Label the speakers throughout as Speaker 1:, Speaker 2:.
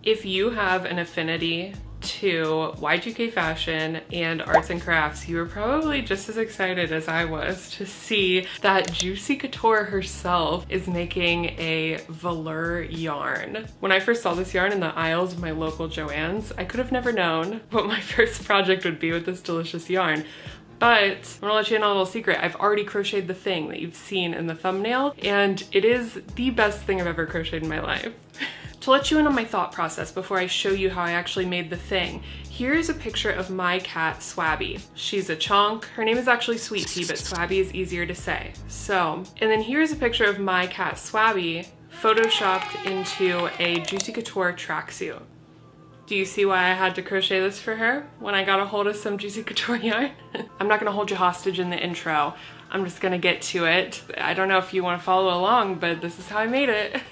Speaker 1: If you have an affinity to Y2K fashion and arts and crafts, you were probably just as excited as I was to see that Juicy Couture herself is making a velour yarn. When I first saw this yarn in the aisles of my local Joann's, I could have never known what my first project would be with this delicious yarn. But I'm gonna let you in on a little secret. I've already crocheted the thing that you've seen in the thumbnail, and it is the best thing I've ever crocheted in my life. To let you in on my thought process before I show you how I actually made the thing, here's a picture of my cat, Swabby. She's a chonk. Her name is actually Sweet Pea, but Swabby is easier to say. So, and then here's a picture of my cat, Swabby, photoshopped into a Juicy Couture tracksuit. Do you see why I had to crochet this for her when I got a hold of some Juicy Couture yarn? I'm not gonna hold you hostage in the intro. I'm just gonna get to it. I don't know if you wanna follow along, but this is how I made it.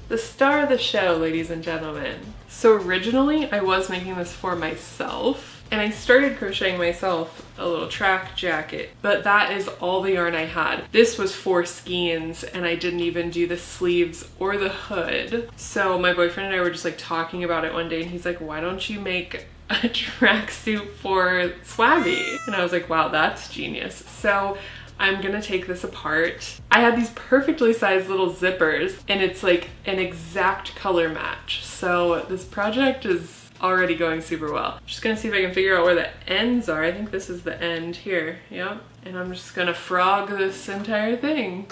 Speaker 1: The star of the show, ladies and gentlemen. So originally I was making this for myself, and I started crocheting myself a little track jacket, but that is all the yarn I had. This was 4 skeins, and I didn't even do the sleeves or the hood. So my boyfriend and I were just like talking about it one day, and he's like, why don't you make a tracksuit for Swabby? And I was like, wow, that's genius. So I'm gonna take this apart. I had these perfectly sized little zippers, and it's like an exact color match. So this project is already going super well. I'm just gonna see if I can figure out where the ends are. I think this is the end here, yep. And I'm just gonna frog this entire thing.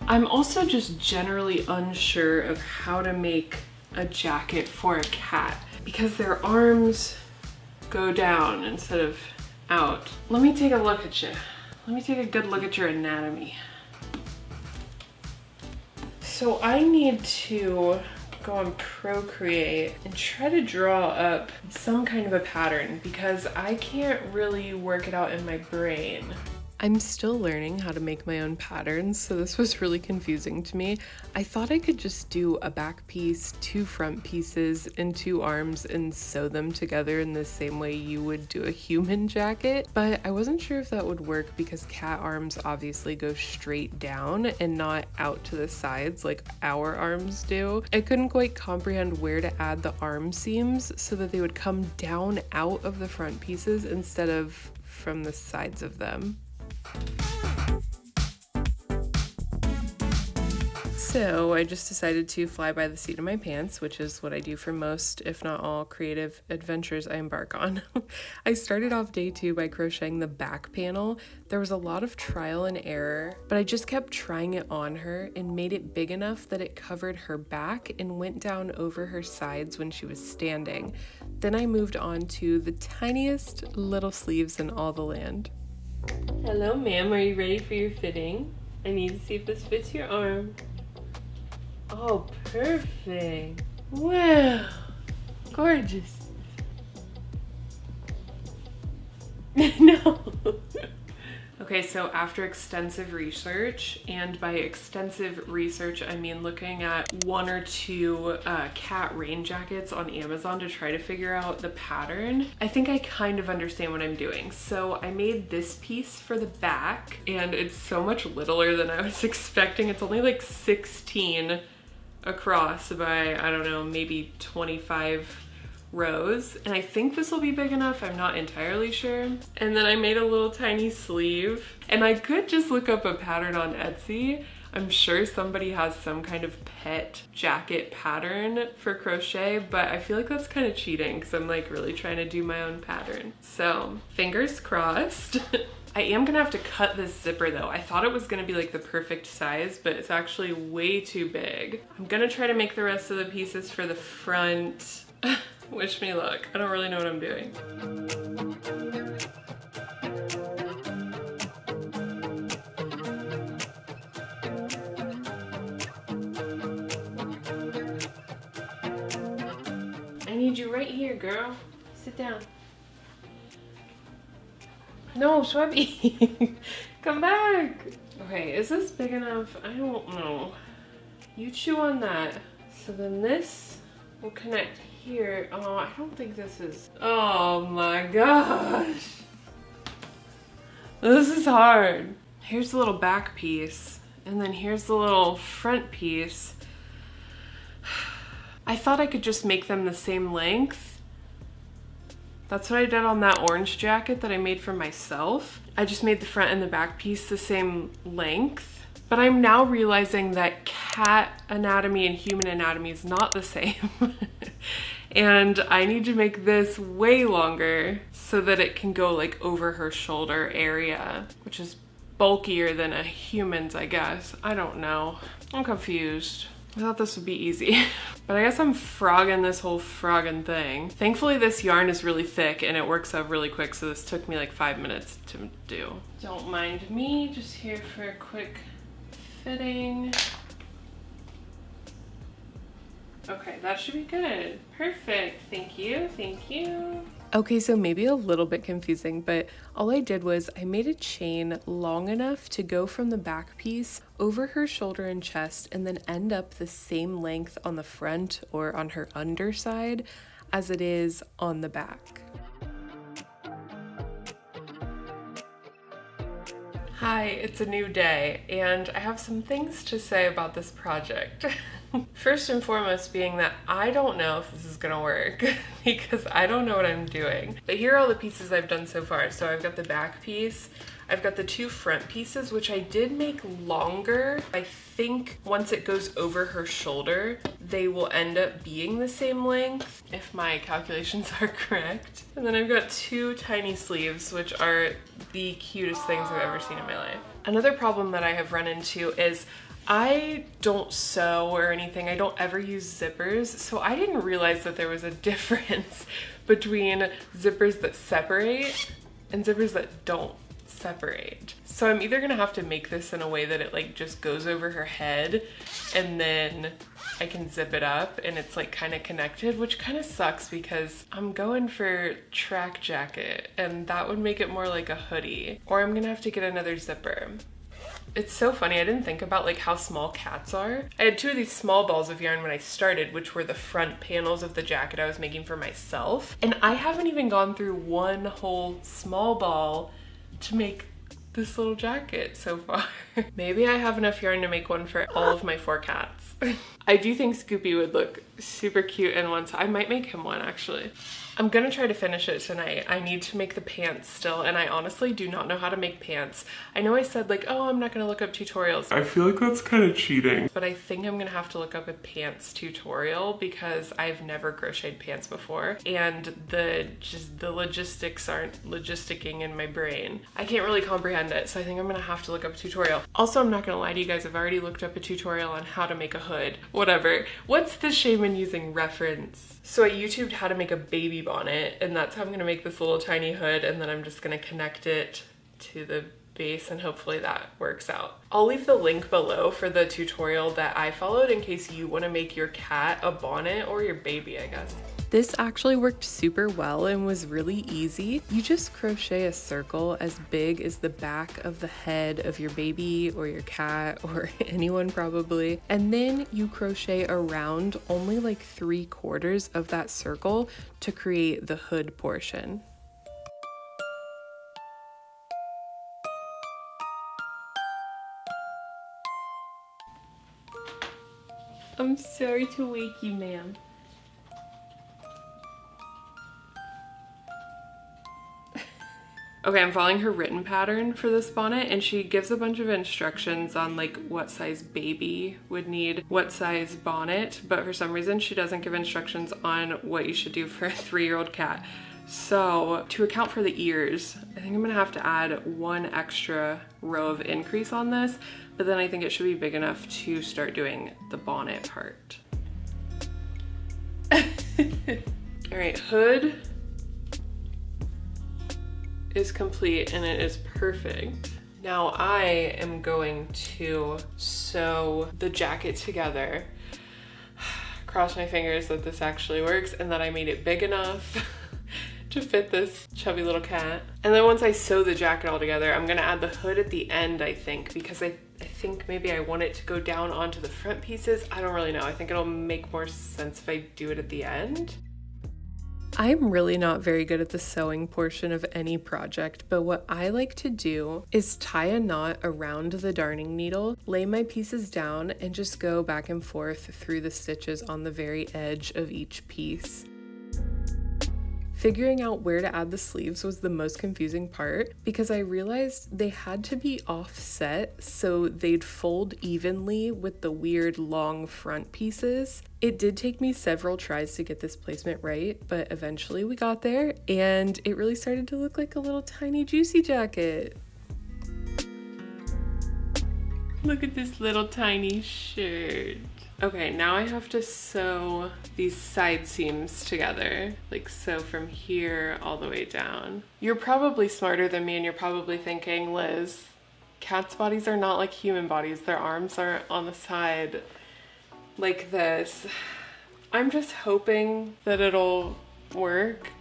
Speaker 1: I'm also just generally unsure of how to make a jacket for a cat, because their arms go down instead of out. Let me take a look at you. Let me take a good look at your anatomy. So I need to go on Procreate and try to draw up some kind of a pattern, because I can't really work it out in my brain. I'm still learning how to make my own patterns, so this was really confusing to me. I thought I could just do a back piece, 2 front pieces, and 2 arms and sew them together in the same way you would do a human jacket, but I wasn't sure if that would work because cat arms obviously go straight down and not out to the sides like our arms do. I couldn't quite comprehend where to add the arm seams so that they would come down out of the front pieces instead of from the sides of them. So I just decided to fly by the seat of my pants, which is what I do for most, if not all, creative adventures I embark on. I started off day 2 by crocheting the back panel. There was a lot of trial and error, but I just kept trying it on her and made it big enough that it covered her back and went down over her sides when she was standing. Then I moved on to the tiniest little sleeves in all the land. Hello, ma'am. Are you ready for your fitting? I need to see if this fits your arm. Oh, perfect. Wow. Gorgeous. No. Okay, so after extensive research, and by extensive research I mean looking at 1 or 2 cat rain jackets on Amazon to try to figure out the pattern, I think I kind of understand what I'm doing. So I made this piece for the back, and it's so much littler than I was expecting. It's only like 16 across by, I don't know, maybe 25 rows, and I think this will be big enough. I'm not entirely sure. And then I made a little tiny sleeve, and I could just look up a pattern on Etsy. I'm sure somebody has some kind of pet jacket pattern for crochet, but I feel like that's kind of cheating because I'm like really trying to do my own pattern. So fingers crossed. I am gonna have to cut this zipper though. I thought it was gonna be like the perfect size, but it's actually way too big. I'm gonna try to make the rest of the pieces for the front. Wish me luck. I don't really know what I'm doing. I need you right here, girl. Sit down. No, Swabby. Come back. Okay, is this big enough? I don't know. You chew on that. So then this will connect here. Oh, I don't think this is, oh my gosh. This is hard. Here's the little back piece, and then here's the little front piece. I thought I could just make them the same length. That's what I did on that orange jacket that I made for myself. I just made the front and the back piece the same length. But I'm now realizing that cat anatomy and human anatomy is not the same. And I need to make this way longer so that it can go like over her shoulder area, which is bulkier than a human's, I guess. I don't know. I'm confused. I thought this would be easy, but I guess I'm frogging this whole frogging thing. Thankfully, this yarn is really thick and it works out really quick, so this took me like 5 minutes to do. Don't mind me, just here for a quick fitting. Okay, that should be good. Perfect. Thank you. Thank you. Okay, so maybe a little bit confusing, but all I did was I made a chain long enough to go from the back piece over her shoulder and chest and then end up the same length on the front or on her underside as it is on the back. Hi, it's a new day, and I have some things to say about this project. First and foremost being that I don't know if this is gonna work because I don't know what I'm doing. But here are all the pieces I've done so far. So I've got the back piece, I've got the 2 front pieces, which I did make longer. I think once it goes over her shoulder, they will end up being the same length, if my calculations are correct. And then I've got 2 tiny sleeves, which are the cutest things I've ever seen in my life. Another problem that I have run into is I don't sew or anything. I don't ever use zippers, so I didn't realize that there was a difference between zippers that separate and zippers that don't separate. So I'm either gonna have to make this in a way that it like just goes over her head and then I can zip it up and it's like kind of connected, which kind of sucks because I'm going for track jacket and that would make it more like a hoodie, or I'm gonna have to get another zipper. It's so funny, I didn't think about like how small cats are. I had 2 of these small balls of yarn when I started, which were the front panels of the jacket I was making for myself. And I haven't even gone through one whole small ball to make this little jacket so far. Maybe I have enough yarn to make one for all of my 4 cats. I do think Scoopy would look super cute in one, so I might make him one actually. I'm gonna try to finish it tonight. I need to make the pants still, and I honestly do not know how to make pants. I know I said like, oh, I'm not gonna look up tutorials. I feel like that's kind of cheating. But I think I'm gonna have to look up a pants tutorial because I've never crocheted pants before, and the logistics aren't logisticking in my brain. I can't really comprehend it, so I think I'm gonna have to look up a tutorial. Also, I'm not gonna lie to you guys, I've already looked up a tutorial on how to make a hood. Whatever. What's the shame in using reference? So I YouTubed how to make a baby bonnet, and that's how I'm gonna make this little tiny hood, and then I'm just gonna connect it to the base and hopefully that works out. I'll leave the link below for the tutorial that I followed in case you want to make your cat a bonnet or your baby, I guess. This actually worked super well and was really easy. You just crochet a circle as big as the back of the head of your baby or your cat or anyone probably, and then you crochet around only like 3/4 of that circle to create the hood portion. I'm sorry to wake you, ma'am. Okay, I'm following her written pattern for this bonnet, and she gives a bunch of instructions on like what size baby would need what size bonnet, but for some reason she doesn't give instructions on what you should do for a 3-year-old cat. So to account for the ears, I think I'm gonna have to add 1 extra row of increase on this, but then I think it should be big enough to start doing the bonnet part. All right, hood is complete and it is perfect. Now I am going to sew the jacket together. Cross my fingers that this actually works and that I made it big enough to fit this chubby little cat. And then once I sew the jacket all together, I'm gonna add the hood at the end, I think, because I think maybe I want it to go down onto the front pieces. I don't really know. I think it'll make more sense if I do it at the end. I'm really not very good at the sewing portion of any project, but what I like to do is tie a knot around the darning needle, lay my pieces down, and just go back and forth through the stitches on the very edge of each piece. Figuring out where to add the sleeves was the most confusing part because I realized they had to be offset so they'd fold evenly with the weird long front pieces. It did take me several tries to get this placement right, but eventually we got there and it really started to look like a little tiny Juicy jacket. Look at this little tiny shirt. Okay, now I have to sew these side seams together, like sew from here all the way down. You're probably smarter than me and you're probably thinking, Liz, cats' bodies are not like human bodies. Their arms aren't on the side like this. I'm just hoping that it'll work.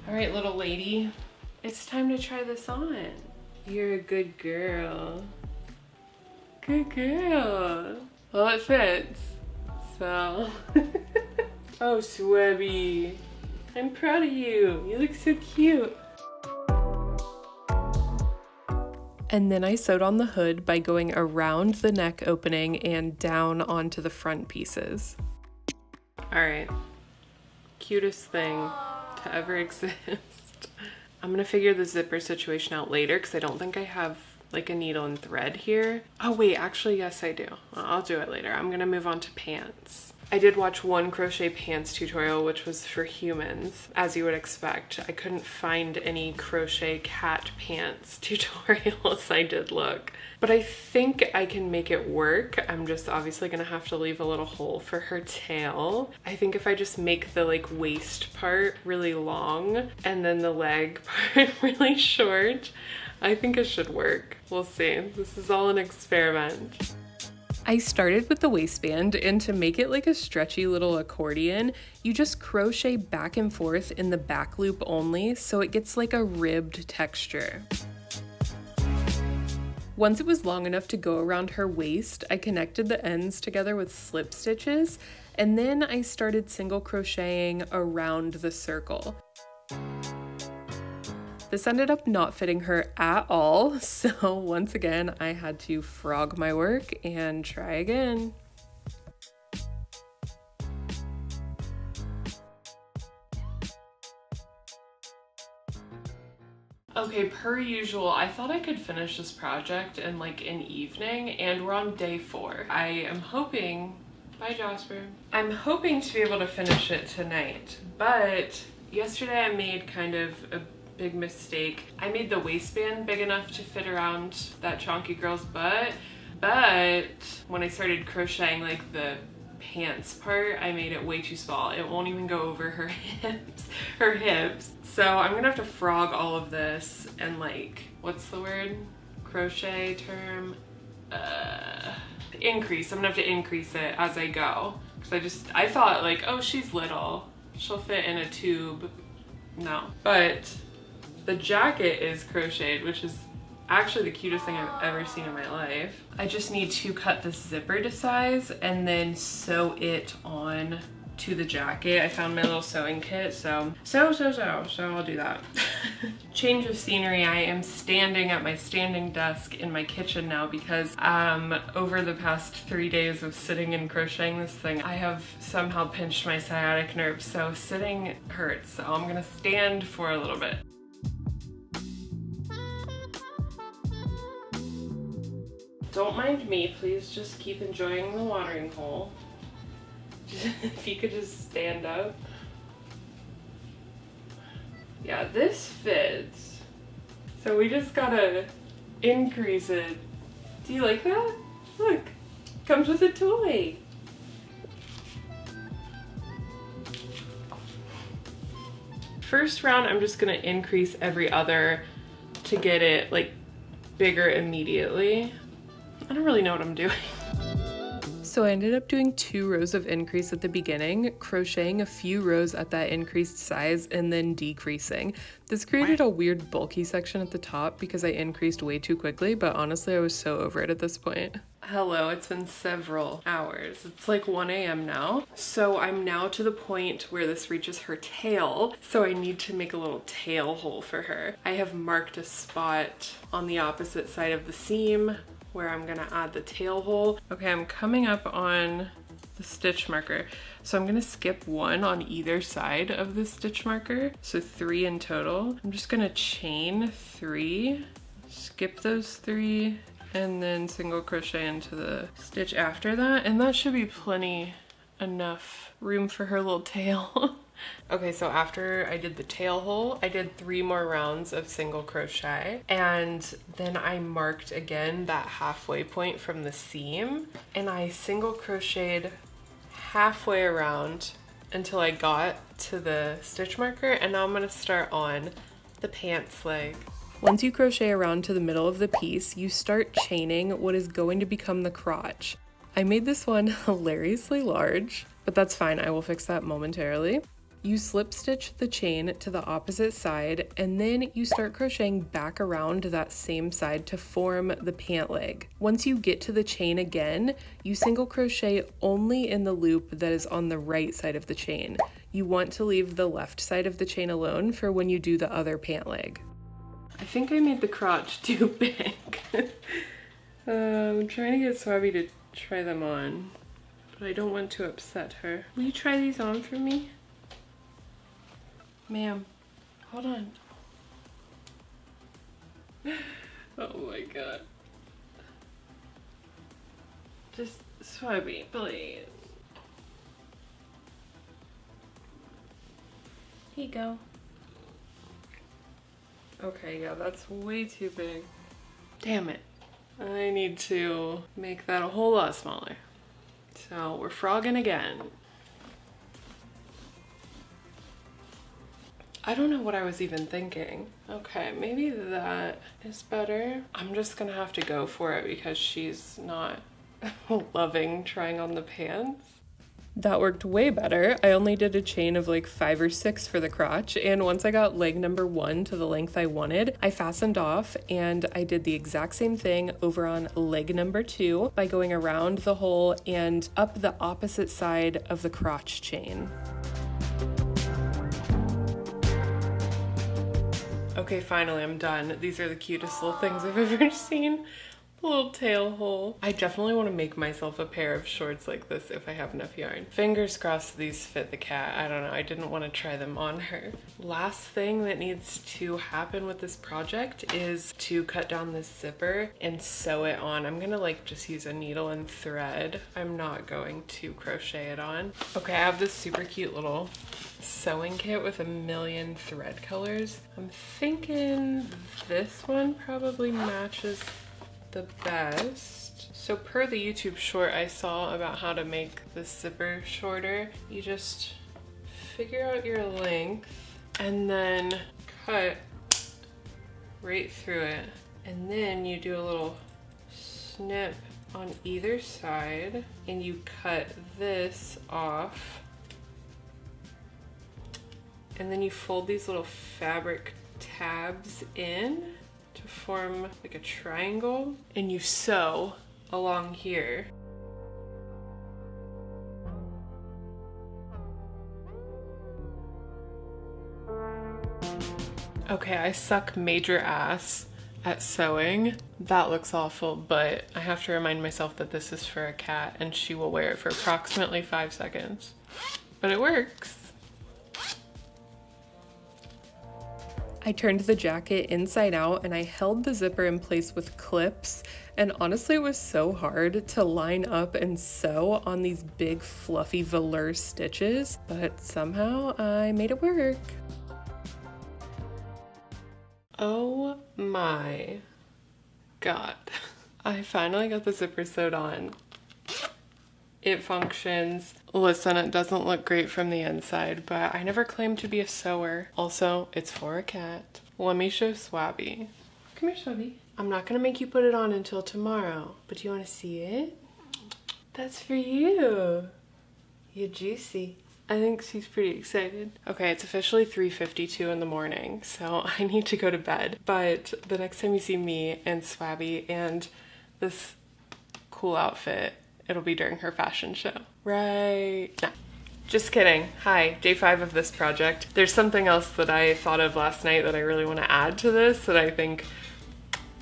Speaker 1: All right, little lady, it's time to try this on. You're a good girl. Good girl. Well, it fits, so. Oh, Swebby, I'm proud of you. You look so cute. And then I sewed on the hood by going around the neck opening and down onto the front pieces. All right, cutest thing to ever exist. I'm gonna figure the zipper situation out later because I don't think I have like a needle and thread here. Oh wait, actually yes I do. I'll do it later. I'm gonna move on to pants. I did watch one crochet pants tutorial which was for humans, as you would expect. I couldn't find any crochet cat pants tutorials. I did look. But I think I can make it work. I'm just obviously gonna have to leave a little hole for her tail. I think if I just make the like waist part really long and then the leg part really short, I think it should work. We'll see. This is all an experiment. I started with the waistband, and to make it like a stretchy little accordion, you just crochet back and forth in the back loop only so it gets like a ribbed texture. Once it was long enough to go around her waist, I connected the ends together with slip stitches, and then I started single crocheting around the circle. This ended up not fitting her at all, so once again, I had to frog my work and try again. Okay, per usual, I thought I could finish this project in like an evening, and we're on day 4. I am hoping, bye Jasper, I'm hoping to be able to finish it tonight, but yesterday I made kind of a big mistake. I made the waistband big enough to fit around that chonky girl's butt, but when I started crocheting like the pants part, I made it way too small. It won't even go over her hips. So I'm gonna have to frog all of this and like, what's the word? Crochet term? Increase. I'm gonna have to increase it as I go. Cause I thought like, oh, she's little. She'll fit in a tube. No. But the jacket is crocheted, which is actually the cutest thing I've ever seen in my life. I just need to cut this zipper to size and then sew it on to the jacket. I found my little sewing kit, so I'll do that. Change of scenery. I am standing at my standing desk in my kitchen now because over the past 3 days of sitting and crocheting this thing, I have somehow pinched my sciatic nerve, so sitting hurts, so I'm gonna stand for a little bit. Don't mind me, please just keep enjoying the watering hole. If you could just stand up. Yeah, this fits. So we just gotta increase it. Do you like that? Look, comes with a toy. First round, I'm just gonna increase every other to get it like bigger immediately. I don't really know what I'm doing. So I ended up doing 2 rows of increase at the beginning, crocheting a few rows at that increased size, and then decreasing. This created a weird bulky section at the top because I increased way too quickly, but honestly I was so over it at this point. Hello, it's been several hours. It's like 1 a.m. now. So I'm now to the point where this reaches her tail. So I need to make a little tail hole for her. I have marked a spot on the opposite side of the seam where I'm gonna add the tail hole. Okay, I'm coming up on the stitch marker. So I'm gonna skip 1 on either side of the stitch marker. So 3 in total. I'm just gonna chain 3, skip those 3, and then single crochet into the stitch after that. And that should be plenty enough room for her little tail. Okay, so after I did the tail hole, I did 3 more rounds of single crochet, and then I marked again that halfway point from the seam, and I single crocheted halfway around until I got to the stitch marker, and now I'm gonna start on the pants leg. Once you crochet around to the middle of the piece, you start chaining what is going to become the crotch. I made this one hilariously large, but that's fine, I will fix that momentarily. You slip stitch the chain to the opposite side, and then you start crocheting back around to that same side to form the pant leg. Once you get to the chain again, you single crochet only in the loop that is on the right side of the chain. You want to leave the left side of the chain alone for when you do the other pant leg. I think I made the crotch too big. I'm trying to get Swabby to try them on, but I don't want to upset her. Will you try these on for me? Ma'am, hold on. Oh my god. Just Swabby, please. Here you go. Okay, yeah, that's way too big. Damn it. I need to make that a whole lot smaller. So we're frogging again. I don't know what I was even thinking. Okay, maybe that is better. I'm just gonna have to go for it because she's not loving trying on the pants. That worked way better. I only did a chain of like 5 or 6 for the crotch, and once I got leg number 1 to the length I wanted, I fastened off and I did the exact same thing over on leg number 2 by going around the hole and up the opposite side of the crotch chain. Okay, finally I'm done. These are the cutest little things I've ever seen. Little tail hole. I definitely want to make myself a pair of shorts like this if I have enough yarn. Fingers crossed these fit the cat. I don't know, I didn't want to try them on her. Last thing that needs to happen with this project is to cut down this zipper and sew it on. I'm gonna like just use a needle and thread. I'm not going to crochet it on. Okay, I have this super cute little sewing kit with a million thread colors. I'm thinking this one probably matches the best. So per the YouTube short I saw about how to make the zipper shorter, you just figure out your length and then cut right through it. And then you do a little snip on either side and you cut this off. And then you fold these little fabric tabs in to form like a triangle, and you sew along here. Okay, I suck major ass at sewing. That looks awful, but I have to remind myself that this is for a cat and she will wear it for approximately 5 seconds. But it works. I turned the jacket inside out and I held the zipper in place with clips, and honestly it was so hard to line up and sew on these big fluffy velour stitches, but somehow I made it work. Oh my god. I finally got the zipper sewed on. It functions. Listen, it doesn't look great from the inside, but I never claimed to be a sewer. Also, it's for a cat. Let me show Swabby. Come here, Swabby. I'm not gonna make you put it on until tomorrow, but do you wanna see it? That's for you. You're juicy. I think she's pretty excited. Okay, it's officially 3:52 in the morning, so I need to go to bed. But the next time you see me and Swabby and this cool outfit, it'll be during her fashion show. Right? No. Just kidding. Hi, day 5 of this project. There's something else that I thought of last night that I really want to add to this that I think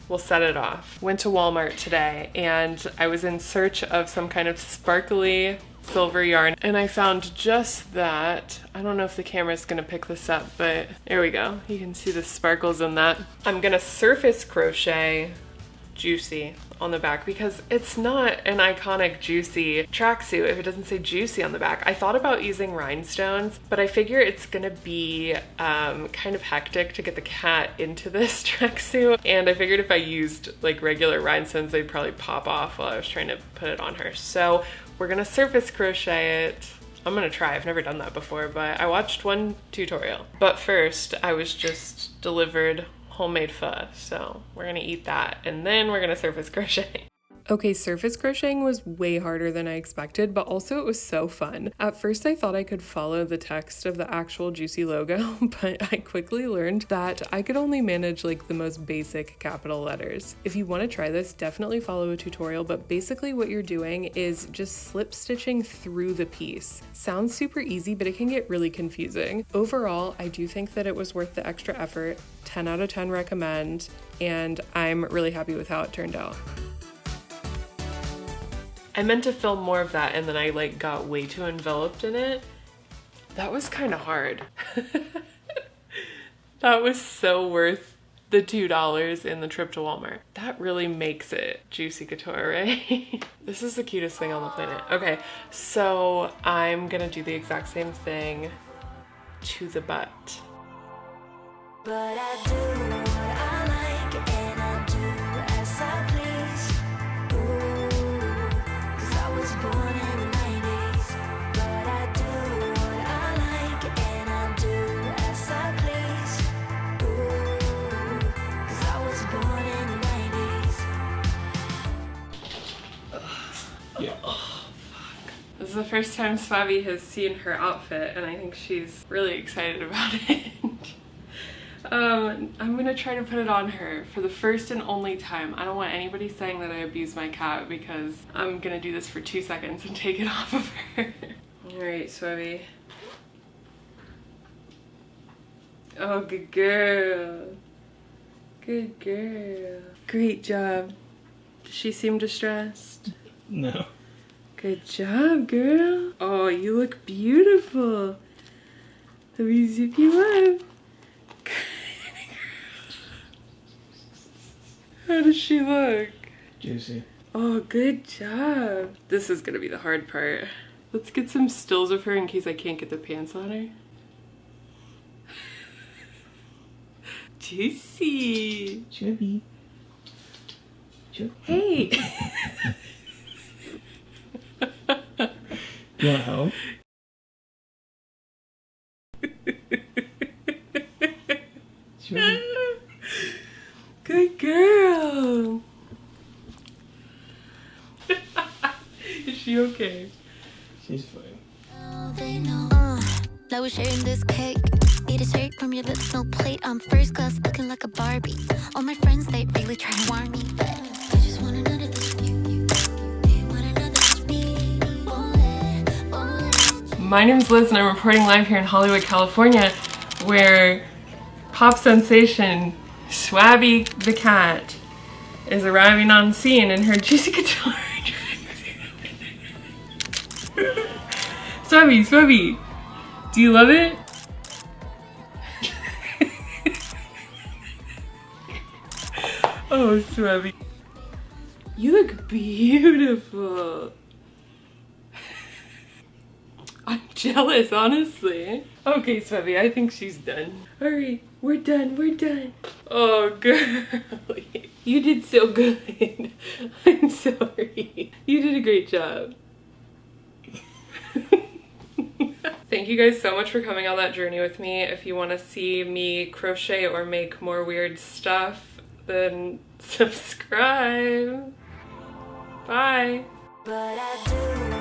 Speaker 1: will set it off. Went to Walmart today and I was in search of some kind of sparkly silver yarn and I found just that. I don't know if the camera's gonna pick this up, but there we go. You can see the sparkles in that. I'm gonna surface crochet Juicy on the back because it's not an iconic Juicy tracksuit if it doesn't say Juicy on the back. I thought about using rhinestones, but I figure it's gonna be kind of hectic to get the cat into this tracksuit, and I figured if I used like regular rhinestones, they'd probably pop off while I was trying to put it on her. So we're gonna surface crochet it. I'm gonna try. I've never done that before, but I watched one tutorial. But first, I was just delivered homemade pho, so we're gonna eat that and then we're gonna surface crochet. Okay, surface crocheting was way harder than I expected, but also it was so fun. At first I thought I could follow the text of the actual Juicy logo, but I quickly learned that I could only manage like the most basic capital letters. If you want to try this, definitely follow a tutorial, but basically what you're doing is just slip stitching through the piece. Sounds super easy, but it can get really confusing. Overall, I do think that it was worth the extra effort. 10 out of 10 recommend, and I'm really happy with how it turned out. I meant to film more of that and then I like got way too enveloped in it. That was kind of hard. That was so worth the $2 in the trip to Walmart. That really makes it Juicy Couture, right? This is the cutest thing on the planet. Okay, so I'm gonna do the exact same thing to the butt. But I do what I like and I do as I please. Born in the 90s, but I do what I like and I do as I please. Ooh, 'cause I was born in the 90s. Yeah. Oh, fuck. This is the first time Swabby has seen her outfit and I think she's really excited about it. I'm gonna try to put it on her for the first and only time. I don't want anybody saying that I abuse my cat because I'm gonna do this for 2 seconds and take it off of her. Alright, Swabby. Oh, good girl. Good girl. Great job. Does she seem distressed?
Speaker 2: No.
Speaker 1: Good job, girl. Oh, you look beautiful. Let me zip you up. How does she look?
Speaker 2: Juicy.
Speaker 1: Oh, good job. This is gonna be the hard part. Let's get some stills of her in case I can't get the pants on her. Juicy.
Speaker 2: Chubby. Chubby.
Speaker 1: Hey.
Speaker 2: You want help? Chubby.
Speaker 1: Good girl. Is she okay?
Speaker 2: She's fine.
Speaker 3: Now we're sharing this cake. Eat a straight from your lips, no plate. I'm first class, looking like a Barbie. All my friends, they really try to warn me. I just want another
Speaker 1: My name's Liz and I'm reporting live here in Hollywood, California, where pop sensation Swabby the cat is arriving on scene in her Juicy Couture. Swabby, Swabby, do you love it? Oh, Swabby. You look beautiful. I'm jealous, honestly. Okay, Swabby, I think she's done. Alright, we're done, we're done. Oh, girl. You did so good. I'm sorry. You did a great job. Thank you guys so much for coming on that journey with me. If you want to see me crochet or make more weird stuff, then subscribe. Bye.
Speaker 3: but I do.